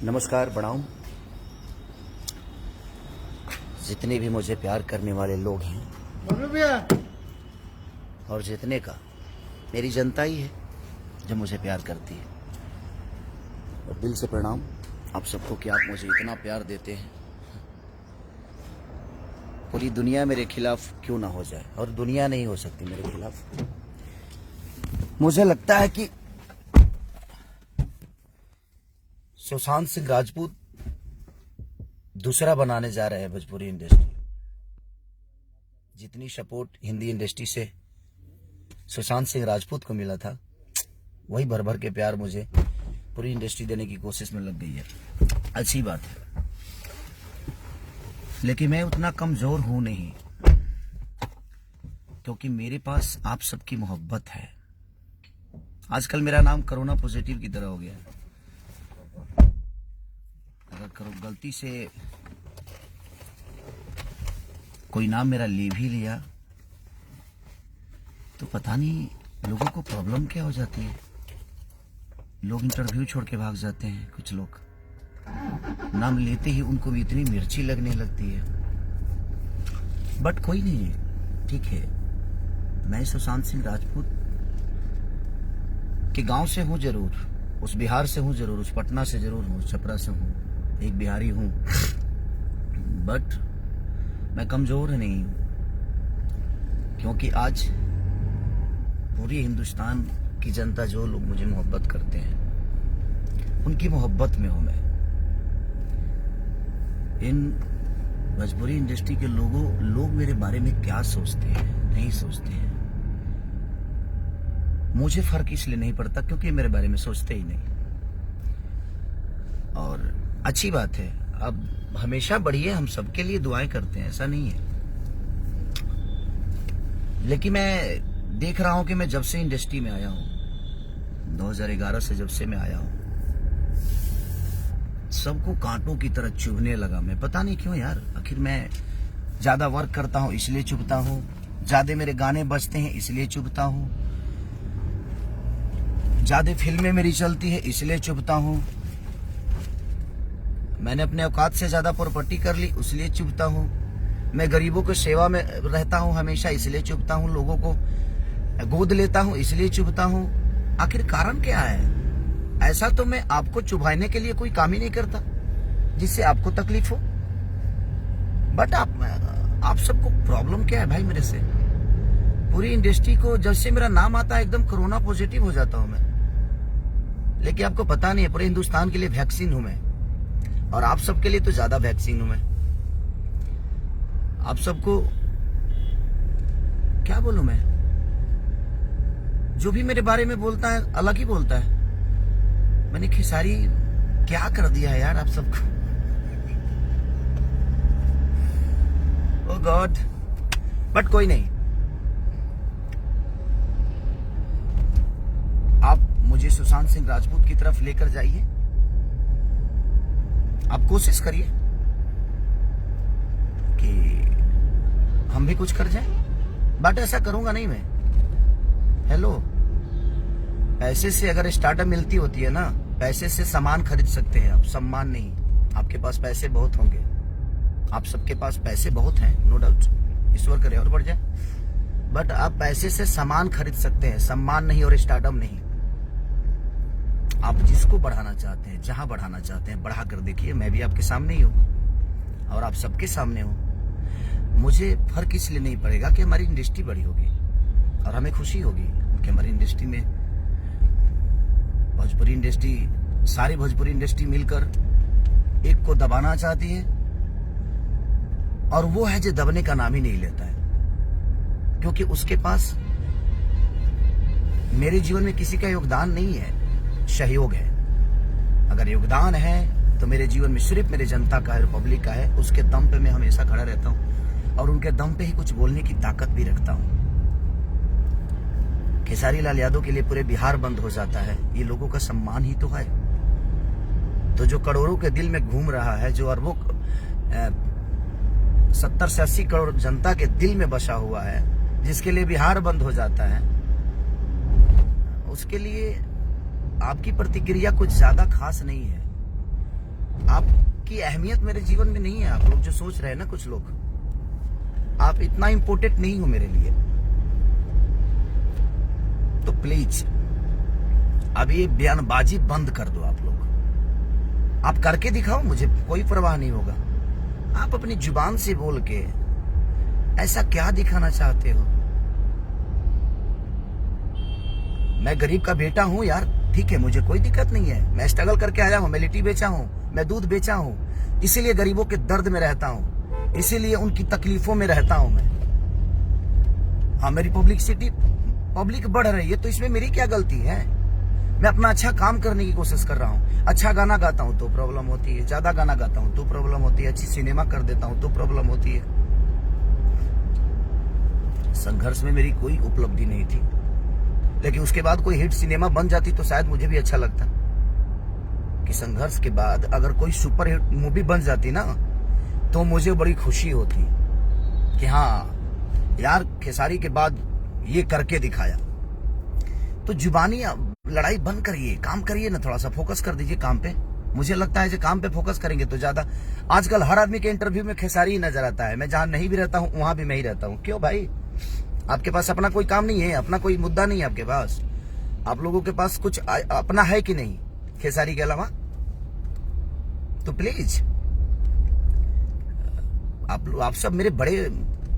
नमस्कार, प्रणाम। जितने भी मुझे प्यार करने वाले लोग हैं और जितने का मेरी जनता ही है जो मुझे प्यार करती है, और दिल से प्रणाम आप सबको कि आप मुझे इतना प्यार देते हैं। पूरी दुनिया मेरे खिलाफ क्यों ना हो जाए, और दुनिया नहीं हो सकती मेरे खिलाफ। मुझे लगता है कि सुशांत सिंह राजपूत दूसरा बनाने जा रहे हैं भोजपुरी इंडस्ट्री। जितनी सपोर्ट हिंदी इंडस्ट्री से सुशांत सिंह राजपूत को मिला था, वही भर भर के प्यार मुझे पूरी इंडस्ट्री देने की कोशिश में लग गई है। अच्छी बात है, लेकिन मैं उतना कमजोर हूं नहीं, क्योंकि मेरे पास आप सबकी मोहब्बत है। आजकल मेरा नाम कोरोना पॉजिटिव की तरह हो गया है। अगर गलती से कोई नाम मेरा ले भी लिया तो पता नहीं लोगों को प्रॉब्लम क्या हो जाती है। लोग इंटरव्यू छोड़ के भाग जाते हैं। कुछ लोग नाम लेते ही उनको भी इतनी मिर्ची लगने लगती है। बट कोई नहीं है, ठीक है। मैं सुशांत सिंह राजपूत के गांव से हूं जरूर, उस बिहार से हूं जरूर, उस पटना से जरूर हूं, छपरा से हूं, एक बिहारी हूं, बट मैं कमजोर नहीं हूं, क्योंकि आज पूरी हिंदुस्तान की जनता, जो लोग मुझे मोहब्बत करते हैं, उनकी मोहब्बत में हूं मैं। इन भोजपुरी इंडस्ट्री के लोग मेरे बारे में क्या सोचते हैं, नहीं सोचते हैं, मुझे फर्क इसलिए नहीं पड़ता क्योंकि मेरे बारे में सोचते ही नहीं। और अच्छी बात है, अब हमेशा बढ़िए, हम सबके लिए दुआएं करते हैं, ऐसा नहीं है। लेकिन मैं देख रहा हूं कि मैं जब से इंडस्ट्री में आया हूं, 2011 से जब से मैं आया हूं, सबको कांटों की तरह चुभने लगा। मैं पता नहीं क्यों यार। आखिर मैं ज्यादा वर्क करता हूं इसलिए चुभता हूं, ज्यादा मेरे गाने बजते हैं इसलिए चुभता हूं, ज्यादा फिल्में मेरी चलती है इसलिए चुभता हूं, मैंने अपने औकात से ज्यादा प्रॉपर्टी कर ली इसलिए चुभता हूं, मैं गरीबों की सेवा में रहता हूं हमेशा इसलिए चुभता हूं, लोगों को गोद लेता हूं इसलिए चुभता हूं। आखिर कारण क्या है? ऐसा तो मैं आपको चुभाने के लिए कोई काम ही नहीं करता जिससे आपको तकलीफ हो। बट आप सबको प्रॉब्लम क्या है भाई मेरे से? पूरी इंडस्ट्री को जब से मेरा नाम आता है एकदम कोरोना पॉजिटिव हो जाता हूं मैं। लेकिन आपको पता नहीं है, पूरे हिंदुस्तान के लिए वैक्सीन हूं मैं, और आप सबके लिए तो ज्यादा वैक्सीन हूं मैं। आप सबको क्या बोलूं मैं? जो भी मेरे बारे में बोलता है अलग ही बोलता है। मैंने खेसारी क्या कर दिया है यार आप सबको। ओ गॉड। बट कोई नहीं, आप मुझे सुशांत सिंह राजपूत की तरफ लेकर जाइए। आप कोशिश करिए कि हम भी कुछ कर जाएं। बट ऐसा करूंगा नहीं मैं। हेलो, पैसे से अगर स्टार्टअप मिलती होती है ना, पैसे से सामान खरीद सकते हैं आप, सम्मान नहीं। आपके पास पैसे बहुत होंगे, आप सबके पास पैसे बहुत हैं, नो डाउट, ईश्वर करे और बढ़ जाए। बट आप पैसे से सामान खरीद सकते हैं, सम्मान नहीं और स्टार्टअप नहीं। आप जिसको बढ़ाना चाहते हैं, जहां बढ़ाना चाहते हैं, बढ़ा कर देखिए। मैं भी आपके सामने ही हूं और आप सबके सामने हूं। मुझे फर्क इसलिए नहीं पड़ेगा कि हमारी इंडस्ट्री बड़ी होगी और हमें खुशी होगी कि हमारी इंडस्ट्री में भोजपुरी इंडस्ट्री, सारी भोजपुरी इंडस्ट्री मिलकर एक को दबाना चाहती है, और वो है जो दबने का नाम ही नहीं लेता है, क्योंकि उसके पास मेरे जीवन में किसी का योगदान नहीं है, सहयोग है। अगर योगदान है तो मेरे जीवन में सिर्फ मेरे जनता का है, पब्लिक का है। उसके दम पे मैं हमेशा खड़ा रहता हूं और उनके दम पे ही कुछ बोलने की ताकत भी रखता हूं। खेसारी लाल यादव के लिए पूरे बिहार बंद हो जाता है, ये लोगों का सम्मान ही तो है। तो जो करोड़ों के दिल में घूम रहा है, जो अरबों 70 से 80 करोड़ जनता के दिल में बसा हुआ है, जिसके लिए बिहार बंद हो जाता है, उसके लिए आपकी प्रतिक्रिया कुछ ज्यादा खास नहीं है। आपकी अहमियत मेरे जीवन में नहीं है। आप लोग जो सोच रहे हैं ना, कुछ लोग, आप इतना इम्पोर्टेंट नहीं हो मेरे लिए। तो प्लीज अब ये बयानबाजी बंद कर दो। आप लोग आप करके दिखाओ, मुझे कोई परवाह नहीं होगा। आप अपनी जुबान से बोल के ऐसा क्या दिखाना चाहते हो? मैं गरीब का बेटा हूं यार, ठीक है, मुझे कोई दिक्कत नहीं है। मैं स्ट्रगल करके आया हूं, मैं लिट्टी बेचा हूं, मैं दूध बेचा हूं, इसीलिए गरीबों के दर्द में रहता हूं, इसीलिए उनकी तकलीफों में रहता हूं मैं। हाँ, मेरी पब्लिक बढ़ रही है तो इसमें मेरी क्या गलती है? मैं अपना अच्छा काम करने की कोशिश कर रहा हूँ। अच्छा गाना गाता हूँ तो प्रॉब्लम होती है, ज्यादा गाना गाता हूँ तो प्रॉब्लम होती है, अच्छी सिनेमा कर देता हूँ तो प्रॉब्लम होती है। संघर्ष में मेरी कोई उपलब्धि नहीं थी, लेकिन उसके बाद कोई हिट सिनेमा बन जाती तो शायद मुझे भी अच्छा लगता। कि संघर्ष के बाद अगर कोई सुपर हिट मूवी बन जाती ना, तो मुझे बड़ी खुशी होती कि हाँ यार, खेसारी के बाद ये करके दिखाया। तो जुबानी लड़ाई बंद करिए, काम करिए ना, थोड़ा सा फोकस कर दीजिए काम पे। मुझे लगता है कि काम पे फोकस करेंगे तो ज्यादा। आजकल हर आदमी के इंटरव्यू में खेसारी ही नजर आता है। मैं जहां नहीं भी रहता हूं वहां भी मैं ही रहता हूं। क्यों भाई? आपके पास अपना कोई काम नहीं है, अपना कोई मुद्दा नहीं है आपके पास? आप लोगों के पास कुछ अपना है कि नहीं खेसारी के अलावा? तो प्लीज आप सब मेरे बड़े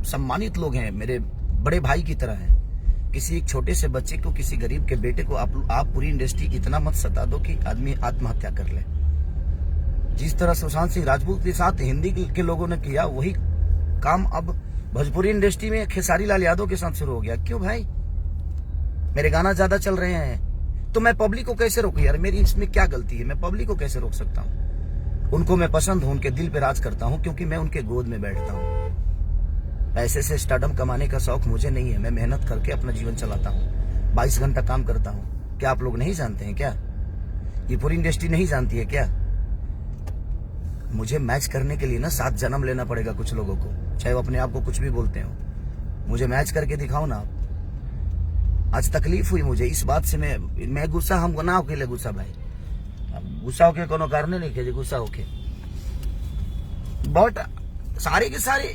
सम्मानित लोग हैं, मेरे बड़े भाई की तरह हैं। किसी एक छोटे से बच्चे को, किसी गरीब के बेटे को आप पूरी इंडस्ट्री इतना मत सता दो कि आदमी आत्महत्या कर ले। जिस तरह सुशांत सिंह राजपूत के साथ हिंदी के लोगों ने किया, वही काम अब भोजपुरी इंडस्ट्री में खेसारी लाल यादव के साथ शुरू हो गया। क्यों भाई? मेरे गाना ज्यादा चल रहे हैं तो मैं पब्लिक को कैसे रोकूं यार? मेरी इसमें क्या गलती है? मैं पब्लिक को कैसे रोक सकता हूं? उनको मैं पसंद हूं, उनके दिल पे राज करता हूं, क्योंकि मैं उनके गोद में बैठता हूं। पैसे से स्टारडम कमाने का शौक मुझे नहीं है। मैं मेहनत करके अपना जीवन चलाता हूं, 22 घंटा काम करता हूं। क्या आप लोग नहीं जानते हैं क्या? ये पूरी इंडस्ट्री नहीं जानती है क्या? मुझे मैच करने के लिए ना 7 जन्म लेना पड़ेगा कुछ लोगों को, चाहे वो अपने आप को कुछ भी बोलते हो। मुझे मैच करके दिखाओ ना आप। आज तकलीफ हुई मुझे इस बात से। मैं गुस्सा, हम ना होके गुस्सा भाई, गुस्सा होके कोनो कारण नहीं के गुस्सा होके। बट सारे के सारे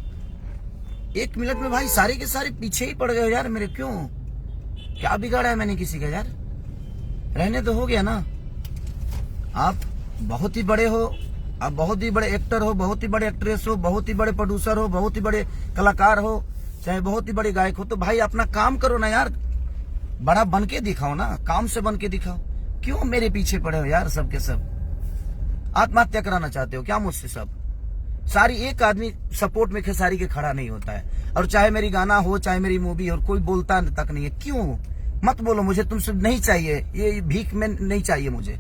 1 मिनट में भाई सारे के सारे पीछे ही पड़ गए यार मेरे। क्यों? क्या बिगाड़ा है मैंने किसी का यार? रहने तो हो गया ना। आप बहुत ही बड़े हो, आप बहुत ही बड़े एक्टर हो, बहुत ही बड़े एक्ट्रेस हो, बहुत ही बड़े प्रोड्यूसर हो, बहुत ही बड़े कलाकार हो, चाहे बहुत ही बड़े गायक हो, तो भाई अपना काम करो ना यार। बड़ा बन के दिखाओ ना, काम से बन के दिखाओ। क्यों मेरे पीछे पड़े हो यार सब के सब? आत्महत्या कराना चाहते हो क्या मुझसे सब? सारी एक आदमी सपोर्ट में खेसारी के खड़ा नहीं होता है। और चाहे मेरी गाना हो, चाहे मेरी मूवी हो, कोई बोलता तक नहीं है। क्यों? मत बोलो, मुझे तुमसे नहीं चाहिए, ये भीख में नहीं चाहिए मुझे।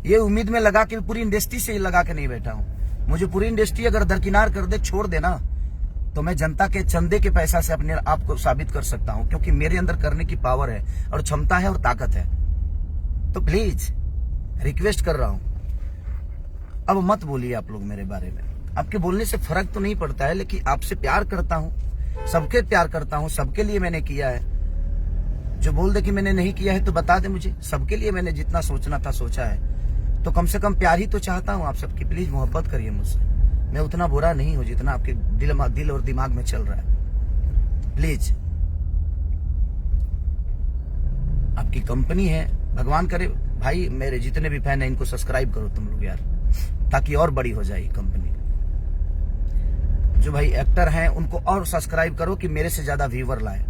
ये उम्मीद में लगा के पूरी इंडस्ट्री से लगा के नहीं बैठा हूं। मुझे पूरी इंडस्ट्री अगर दरकिनार कर दे, छोड़ देना, तो मैं जनता के चंदे के पैसा से अपने आप को साबित कर सकता हूं, क्योंकि मेरे अंदर करने की पावर है और क्षमता है और ताकत है। तो प्लीज रिक्वेस्ट कर रहा हूं, अब मत बोलिए आप लोग मेरे बारे में। आपके बोलने से फर्क तो नहीं पड़ता है, लेकिन आपसे प्यार करता हूं, सबके प्यार करता हूं, सबके लिए मैंने किया है। जो बोल दे कि मैंने नहीं किया है तो बता दे मुझे। सबके लिए मैंने जितना सोचना था सोचा है, तो कम से कम प्यार ही तो चाहता हूं आप सबकी। प्लीज मोहब्बत करिए मुझसे। मैं उतना बुरा नहीं हूं जितना आपके दिल और दिमाग में चल रहा है। प्लीज, आपकी कंपनी है, भगवान करे भाई मेरे जितने भी फैन हैं इनको सब्सक्राइब करो तुम लोग यार, ताकि और बड़ी हो जाए कंपनी। जो भाई एक्टर हैं उनको और सब्सक्राइब करो कि मेरे से ज्यादा व्यूवर लाए।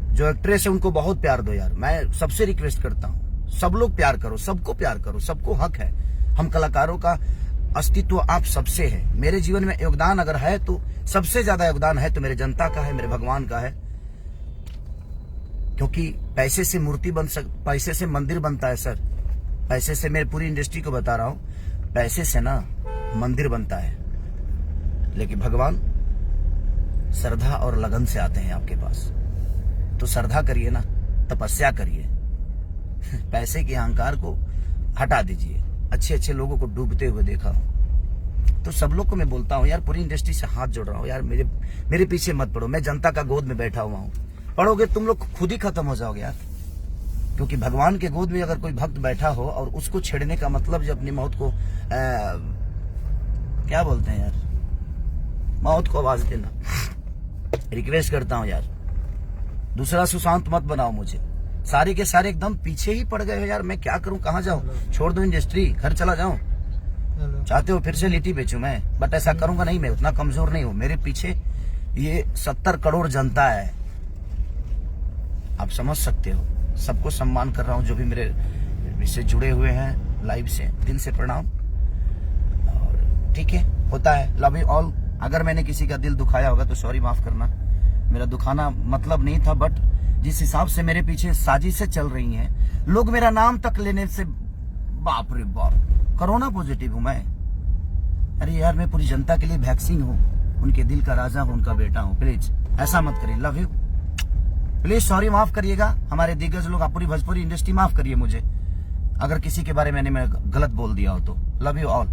जो एक्ट्रेस है उनको बहुत प्यार दो यार, मैं सबसे रिक्वेस्ट करता हूं। सब लोग प्यार करो, सबको प्यार करो, सबको हक है। हम कलाकारों का अस्तित्व आप सबसे है। मेरे जीवन में योगदान अगर है तो सबसे ज्यादा योगदान है तो मेरे जनता का है, मेरे भगवान का है। क्योंकि पैसे से मूर्ति पैसे से मंदिर बनता है सर। पैसे से, मैं पूरी इंडस्ट्री को बता रहा हूं, पैसे से ना मंदिर बनता है, लेकिन भगवान श्रद्धा और लगन से आते हैं आपके पास। तो श्रद्धा करिए ना, तपस्या करिए, पैसे के अहंकार को हटा दीजिए। अच्छे अच्छे लोगों को डूबते हुए देखा हूं। तो सब लोग को मैं बोलता हूं यार, पूरी इंडस्ट्री से हाथ जोड़ रहा हूं यार, मेरे पीछे मत पड़ो। मैं जनता का गोद में बैठा हुआ हूं। पढ़ोगे तुम लोग खुद ही खत्म हो जाओगे यार। क्योंकि भगवान के गोद में अगर कोई भक्त बैठा हो और उसको छेड़ने का मतलब जो अपनी मौत को क्या बोलते हैं यार, मौत को आवाज देना। रिक्वेस्ट करता हूँ यार, दूसरा सुशांत मत बनाओ मुझे। सारे के सारे एकदम पीछे ही पड़ गए हो यार, मैं क्या करूं, कहाँ जाऊं? छोड़ दूं इंडस्ट्री, घर चला जाऊं? चाहते हो फिर से लिट्टी बेचूं मैं? बट ऐसा करूंगा नहीं, मैं उतना कमजोर नहीं हूं। मेरे पीछे ये 70 करोड़ जनता है, आप समझ सकते हो। सबको सम्मान कर रहा हूं जो भी मेरे इससे जुड़े हुए हैं लाइव से, दिल से प्रणाम। और ठीक है, होता है, लव यू ऑल। अगर मैंने किसी का दिल दुखाया होगा तो सॉरी, माफ करना। मेरा दुखाना मतलब नहीं था, बट जिस हिसाब से मेरे पीछे साजिशें चल रही हैं, लोग मेरा नाम तक लेने से, बाप रे बाप, कोरोना पॉजिटिव हूं मैं। अरे यार, मैं पूरी जनता के लिए वैक्सीन हूं, उनके दिल का राजा हूं, उनका बेटा हूं। प्लीज ऐसा मत करिए, लव यू। प्लीज सॉरी, माफ करिएगा हमारे दिग्गज लोग, आप पूरी भोजपुरी इंडस्ट्री माफ करिए मुझे अगर किसी के बारे में मैंने गलत बोल दिया हो तो। Love you all.